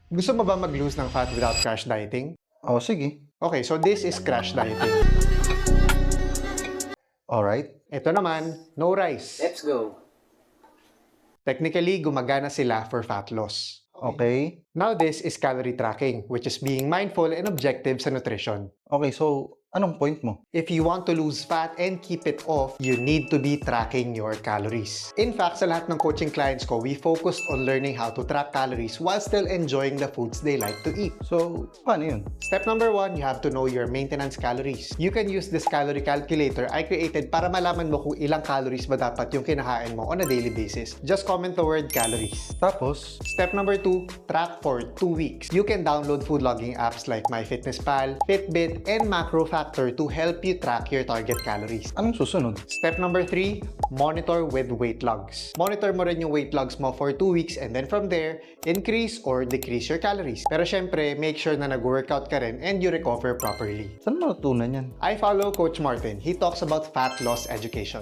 Gusto mo ba mag-lose ng fat without crash dieting? Oh, sige. Okay, so this is crash dieting. Alright. Ito naman, no rice. Let's go. Technically, gumagana sila for fat loss. Okay. Now this is calorie tracking, which is being mindful and objective sa nutrition. Okay, so anong point mo? If you want to lose fat and keep it off, you need to be tracking your calories. In fact, sa lahat ng coaching clients ko, we focused on learning how to track calories while still enjoying the foods they like to eat. So, paano yun? Step number 1, you have to know your maintenance calories. You can use this calorie calculator I created para malaman mo kung ilang calories ba dapat yung kinakain mo on a daily basis. Just comment the word calories. Tapos, Step number 2, track for 2 weeks. You can download food logging apps like MyFitnessPal, Fitbit, and MacroFactor to help you track your target calories. anong susunod? Step number 3, monitor with weight logs. Monitor mo rin yung weight logs mo for 2 weeks and then from there, increase or decrease your calories. Pero syempre, make sure na nag-workout ka rin and you recover properly. Saan mo natutunan yan? I follow Coach Martin. He talks about fat loss education.